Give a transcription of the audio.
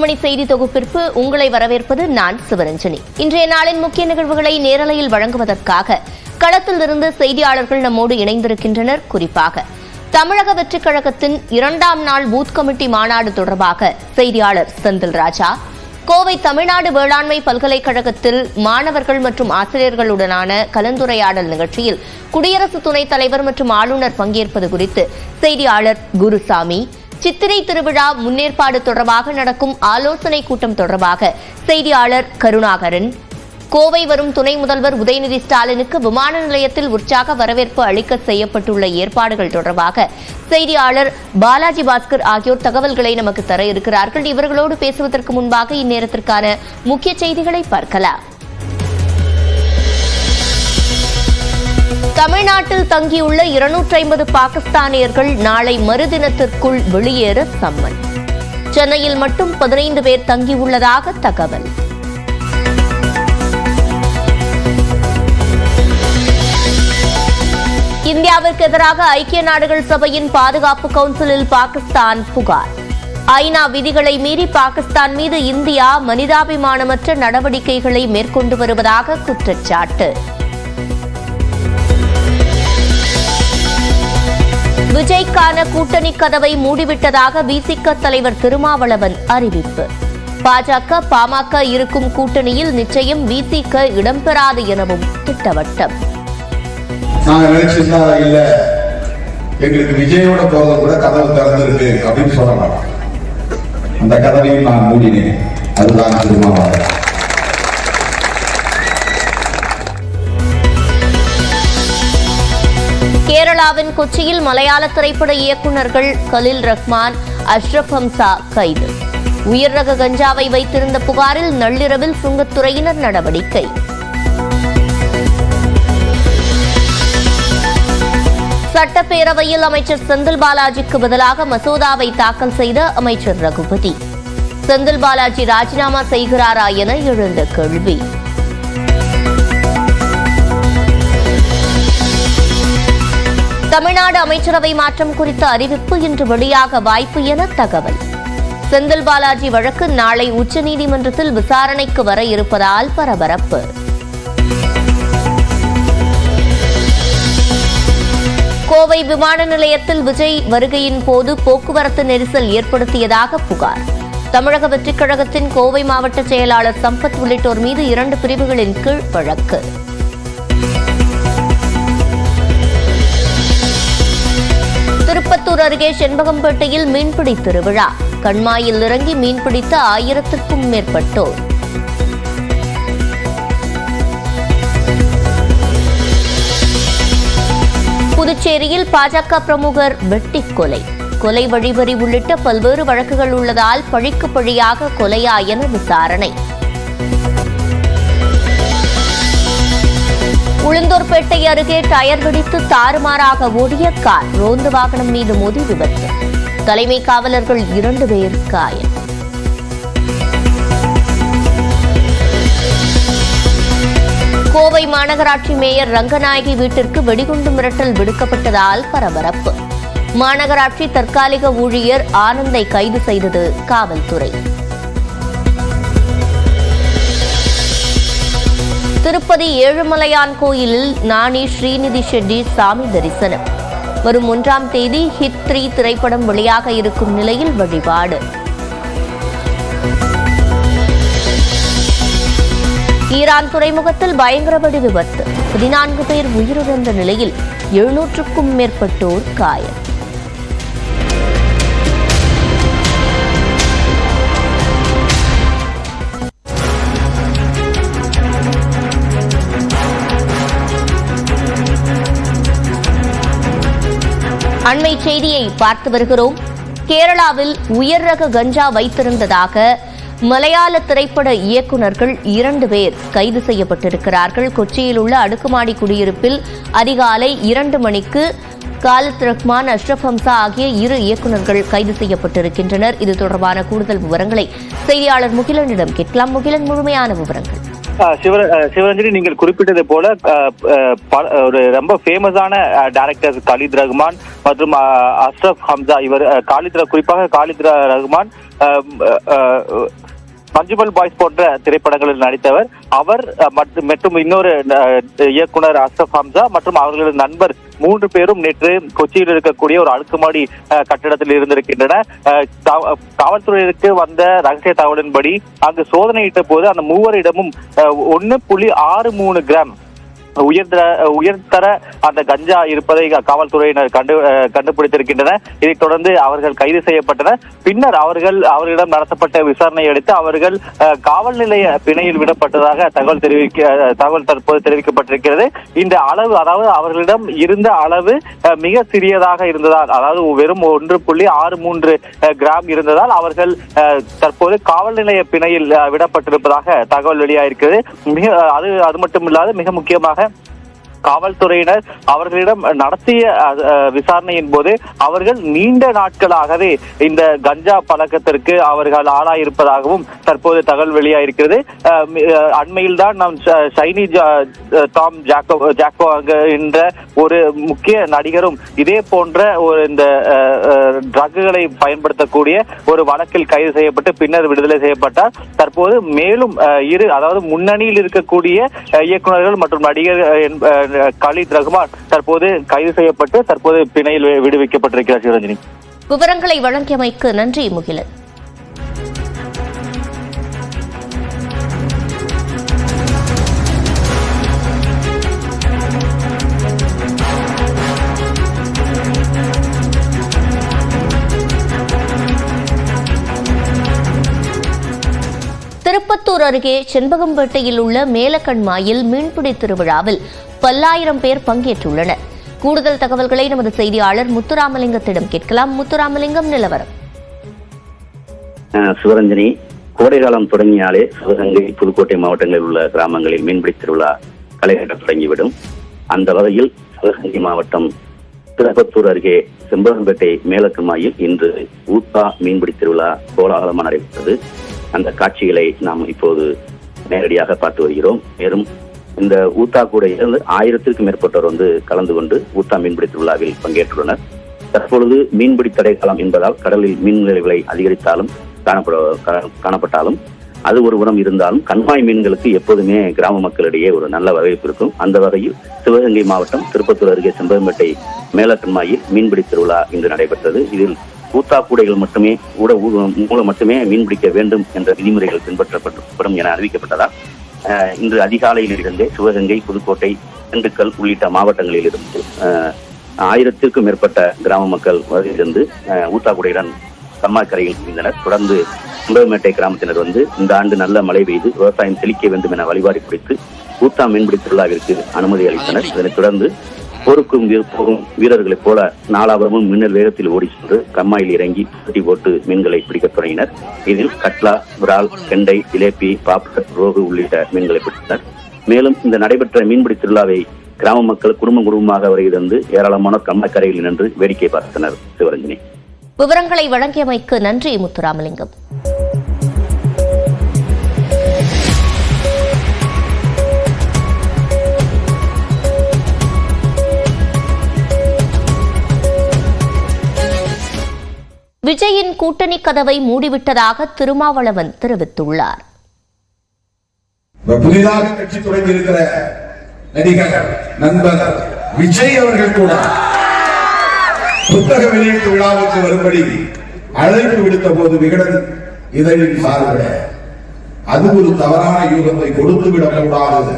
மணி செய்தி தொகுப்பிற்கு உங்களை வரவேற்பது நான் சிவரஞ்சனி. இன்றைய நாளின் முக்கிய நிகழ்வுகளை நேரலையில் வழங்குவதற்காக களத்திலிருந்து செய்தியாளர்கள் நம்மோடு இணைந்திருக்கின்றனர். குறிப்பாக தமிழக வெற்றிக் கழகத்தின் 2ஆம் நாள் பூத் கமிட்டி மாநாடு தொடர்பாக செய்தியாளர் செந்தில் ராஜா, கோவை தமிழ்நாடு வேளாண்மை பல்கலைக்கழகத்தில் மாணவர்கள் மற்றும் ஆசிரியர்களுடனான கலந்துரையாடல் நிகழ்ச்சியில் குடியரசு துணைத் தலைவர் மற்றும் ஆளுநர் பங்கேற்பது குறித்து செய்தியாளர் குருசாமி, சித்திரை திருவிழா முன்னேற்பாடு தொடர்பாக நடக்கும் ஆலோசனை கூட்டம் தொடர்பாக செய்தியாளர் கருணாகரன், கோவை வரும் துணை முதல்வர் உதயநிதி ஸ்டாலினுக்கு விமான நிலையத்தில் உற்சாக வரவேற்பு அளிக்க செய்யப்பட்டுள்ள ஏற்பாடுகள் தொடர்பாக செய்தியாளர் பாலாஜி பாஸ்கர் ஆகியோர் தகவல்களை நமக்கு தர இருக்கிறார்கள். இவர்களோடு பேசுவதற்கு முன்பாக இந்நேரத்திற்கான முக்கிய செய்திகளை பார்க்கலாம். தமிழ்நாட்டில் தங்கியுள்ள 250 பாகிஸ்தானியர்கள் நாளை மறுதினத்திற்குள் வெளியேற சம்மன். சென்னையில் மட்டும் 15 பேர் தங்கியுள்ளதாக தகவல். இந்தியாவிற்கு எதிராக ஐக்கிய நாடுகள் சபையின் பாதுகாப்பு கவுன்சிலில் பாகிஸ்தான் புகார். ஐநா விதிகளை மீறி பாகிஸ்தான் மீது இந்தியா மனிதாபிமானமற்ற நடவடிக்கைகளை மேற்கொண்டு வருவதாக குற்றச்சாட்டு. விஜய்க்கான கூட்டணி கதவை மூடிவிட்டதாக விசிக தலைவர் திருமாவளவன் அறிவிப்பு. பாஜக பாமக இருக்கும் கூட்டணியில் நிச்சயம் விசிக இடம்பெறாது எனவும் திட்டவட்டம். நாங்க நினைச்சிருந்தா இல்ல, எங்களுக்கு விஜயோட போறது கூட கதவு திறந்திருக்கு அப்படின்னு சொல்லலாம். அந்த கதவையும் நான் மூடினேன். அதுதான் திருமாவளவன். கேரளாவின் கொச்சியில் மலையாள திரைப்பட இயக்குநர்கள் கலில் ரஹ்மான், அஷ்ரப் ஹம்சா கைது. உயர் ரக கஞ்சாவை வைத்திருந்த புகாரில் நள்ளிரவில் சுங்கத்துறையினர் நடவடிக்கை. சட்டப்பேரவையில் அமைச்சர் செந்தில் பாலாஜிக்கு பதிலாக மசோதாவை தாக்கல் செய்த அமைச்சர் ரகுபதி. செந்தில் பாலாஜி ராஜினாமா செய்கிறாரா என எழுந்த கேள்வி. தமிழ்நாடு அமைச்சரவை மாற்றம் குறித்த அறிவிப்பு இன்று வெளியாக வாய்ப்பு என தகவல். செந்தில் பாலாஜி வழக்கு நாளை உச்சநீதிமன்றத்தில் விசாரணைக்கு வர இருப்பதால் பரபரப்பு. கோவை விமான நிலையத்தில் விஜய் வருகையின் போது போக்குவரத்து நெரிசல் ஏற்படுத்தியதாக புகார். தமிழக வெற்றிக் கழகத்தின் கோவை மாவட்ட செயலாளர் சம்பத் உள்ளிட்டோர் மீது 2 பிரிவுகளின் கீழ் வழக்கு. திருப்பத்தூர் அருகே செண்பகம்பேட்டையில் மீன்பிடி திருவிழா. கண்மாயில் இறங்கி மீன்பிடித்த 1000க்கும் மேற்பட்டோர். புதுச்சேரியில் பாஜக பிரமுகர் வெட்டிக் கொலை. கொலை வழிபறி உள்ளிட்ட பல்வேறு வழக்குகள் உள்ளதால் பழிக்கு பழியாக கொலையா என விசாரணை. உளுந்தூர்பேட்டை அருகே டயர் வெடித்து தாறுமாறாக ஓடிய கார். ரோந்து வாகனம் மீது மோதி விபத்து. தலைமை காவலர்கள் 2 பேர் காயம். கோவை மாநகராட்சி மேயர் ரங்கநாயகி வீட்டிற்கு வெடிகுண்டு மிரட்டல் விடுக்கப்பட்டதால் பரபரப்பு. மாநகராட்சி தற்காலிக ஊழியர் ஆனந்தை கைது செய்தது காவல்துறை. திருப்பதி ஏழுமலையான் கோயிலில் நாணி ஸ்ரீநிதி ஷெட்டி சாமி தரிசனம். வரும் 1ஆம் தேதி ஹிட் 3 திரைப்படம் வெளியாக இருக்கும் நிலையில் வழிபாடு. ஈரான் துறைமுகத்தில் பயங்கர வெடி விபத்து. 14 பேர் உயிரிழந்த நிலையில் 700க்கும் மேற்பட்டோர் காயம். அண்மை செய்தியை பார்த்து வருகிறோம். கேரளாவில் உயர் ரக கஞ்சா வைத்திருந்ததாக மலையாள திரைப்பட இயக்குநர்கள் 2 பேர் கைது செய்யப்பட்டிருக்கிறார்கள். கொச்சியில் உள்ள அடுக்குமாடி குடியிருப்பில் அதிகாலை 2 மணிக்கு காலித் ரஹ்மான், அஷ்ரப் ஹம்சா ஆகிய 2 இயக்குநர்கள் கைது செய்யப்பட்டிருக்கின்றனர். இது தொடர்பான கூடுதல் விவரங்களை செய்தியாளர் முகிலனிடம் கேட்கலாம். முகிலன், முழுமையான விவரங்கள். சிவரஞ்சனி, நீங்கள் குறிப்பிட்டது போல ஒரு ரொம்ப ஃபேமஸான டைரக்டர் கலீத் ரஹ்மான் மற்றும் அஷ்ரப் ஹம்சா, குறிப்பாக காலித் ரஹ்மான் மஞ்சுமல் பாய்ஸ் போன்ற திரைப்படங்களில் நடித்தவர். அவர் மற்றும் இன்னொரு இயக்குனர் அஸ்ரப் ஹம்சா மற்றும் அவர்களது நண்பர் 3 பேரும் நேற்று கொச்சியில் இருக்கக்கூடிய ஒரு அடுக்குமாடி கட்டிடத்தில் இருந்திருக்கின்றனர். காவல்துறையினருக்கு வந்த ரகசிய தகவலின்படி அங்கு சோதனையிட்ட போது அந்த மூவரிடமும் 1.63 கிராம் உயர்தர அந்த கஞ்சா இருப்பதை காவல்துறையினர் கண்டுபிடித்திருக்கின்றனர். இதைத் தொடர்ந்து அவர்கள் கைது செய்யப்பட்டனர். பின்னர் அவர்களிடம் நடத்தப்பட்ட விசாரணை அடுத்து அவர்கள் காவல் நிலைய பிணையில் விடப்பட்டதாக தகவல் தற்போது தெரிவிக்கப்பட்டிருக்கிறது. இந்த அளவு, அதாவது அவர்களிடம் இருந்த அளவு மிக சிறியதாக இருந்ததால், அதாவது வெறும் 1.63 கிராம் இருந்ததால் அவர்கள் தற்போது காவல் நிலைய பிணையில் விடப்பட்டிருப்பதாக தகவல் வெளியாயிருக்கிறது. அது மட்டுமில்லாது மிக முக்கியமாக காவல்துறையினர் அவர்களிடம் நடத்திய விசாரணையின் போது அவர்கள் நீண்ட நாட்களாகவே இந்த கஞ்சா பழக்கத்திற்கு அவர்கள் ஆளாயிருப்பதாகவும் தற்போது தகவல் வெளியாயிருக்கிறது. அண்மையில் தான் நாம் ஷைனி டாம் ஜாக்கோ என்ற ஒரு முக்கிய நடிகரும் இதே போன்ற ஒரு இந்த ட்ரக்குகளை பயன்படுத்தக்கூடிய ஒரு வழக்கில் கைது செய்யப்பட்டு பின்னர் விடுதலை செய்யப்பட்டார். தற்போது மேலும் அதாவது முன்னணியில் இருக்கக்கூடிய இயக்குநர்கள் மற்றும் நடிகர் கலீத் ரஹ்மான் தற்போது கைது செய்யப்பட்டு தற்போது பிணையில் விடுவிக்கப்பட்டிருக்கிறார். சிவரஞ்சனி, விவரங்களை வழங்கியமைக்கு நன்றி முகிலன். திருப்பத்தூர் அருகே செண்பகம்பேட்டையில் உள்ள மேலக்கண்மாயில் மீன்பிடி திருவிழாவில் பல்லாயிரம் பேர் பங்கேற்றுள்ளனர். கூடுதல் தகவல்களை நமது செய்தியாளர் முத்துராமலிங்கத்திடம் கேட்கலாம். முத்துராமலிங்கம், நிலவரம். சிவரஞ்சனி, கோடைகாலம் தொடங்கினாலே சிவகங்கை, புதுக்கோட்டை மாவட்டங்களில் உள்ள கிராமங்களில் மீன்பிடி திருவிழா களை கட்ட தொடங்கிவிடும். அந்த வகையில் சிவகங்கை மாவட்டம் திருப்பத்தூர் அருகே செண்பகம்பேட்டை மேலக்கண்மாயில் இன்று ஊத்தா மீன்பிடி திருவிழா கோலாகலமாக நடைபெற்றது. அந்த காட்சிகளை நாம் இப்போது நேரடியாக பார்த்து வருகிறோம். மேலும் இந்த ஊத்தா கூடையிலிருந்து 1000க்கும் மேற்பட்டோர் கலந்து கொண்டு ஊத்தா மீன்பிடி திருவிழாவில் பங்கேற்றுள்ளனர். தற்பொழுது மீன்பிடி தடை காலம் என்பதால் கடலில் மீன் விலை அதிகரித்தாலும் காணப்பட்டாலும் அது ஒரு புறம் இருந்தாலும் கண்மாய் மீன்களுக்கு எப்போதுமே கிராம மக்களிடையே ஒரு நல்ல வரவேற்பு இருக்கும். அந்த வகையில் சிவகங்கை மாவட்டம் திருப்பத்தூர் அருகே செண்பகம்பேட்டை மேலக்கண்மாயில் மீன்பிடி திருவிழா இன்று நடைபெற்றது. இதில் ஊத்தா கூடைகள் மூலம் மட்டுமே மீன்பிடிக்க வேண்டும் என்ற விதிமுறைகள் பின்பற்றப்படும் என அறிவிக்கப்பட்டதால் இன்று அதிகாலையில் இருந்தே சிவகங்கை, புதுக்கோட்டை, திண்டுக்கல் உள்ளிட்ட மாவட்டங்களில் இருந்து 1000க்கும் மேற்பட்ட கிராம மக்கள் இருந்து ஊத்தா கூடையுடன் கம்மாக்கரையில் இருந்தனர். தொடர்ந்து செண்பகம்பேட்டை கிராமத்தினர் இந்த ஆண்டு நல்ல மழை பெய்து விவசாயம் செழிக்க வேண்டும் என வழிபாடு பிடித்து ஊத்தா மீன்பிடி திருவிழாவிற்கு அனுமதி அளித்தனர். இதனைத் தொடர்ந்து போருக்கும் போகும் வீரர்களைப் போல நாலாபுரமும் மின்னல் வேகத்தில் ஓடி சென்று கம்மாயில் இறங்கி சுட்டி போட்டு மீன்களை பிடிக்கத் தொடங்கினர். இதில் கட்லா, விரால், கெண்டை, ஜிலேபி, பாப்லெட், ரோகு உள்ளிட்ட மீன்களை பிடித்தனர். மேலும் இந்த நடைபெற்ற மீன்பிடி திருவிழாவை கிராம மக்கள் குடும்பமாக வருகிறது ஏராளமானோர் கம்மாக்கரையில் நின்று வேடிக்கை பார்த்தனர். சிவரஞ்சனி, விவரங்களை வழங்கியமைக்கு நன்றி முத்துராமலிங்கம். விஜயின் கூட்டணி கதவை மூடிவிட்டதாக திருமாவளவன் தெரிவித்துள்ளார். புதிதாக கட்சி தொடங்கி இருக்கிற நடிகர் நண்பர் விஜய் அவர்கள் கூட புத்தக வெளியீட்டு விழாவுக்கு வரும்படி அழைப்பு விடுத்த போது விகடன் இதழின் சார்பில் அது ஒரு தவறான யூகத்தை கொடுத்துவிடக் கூடாது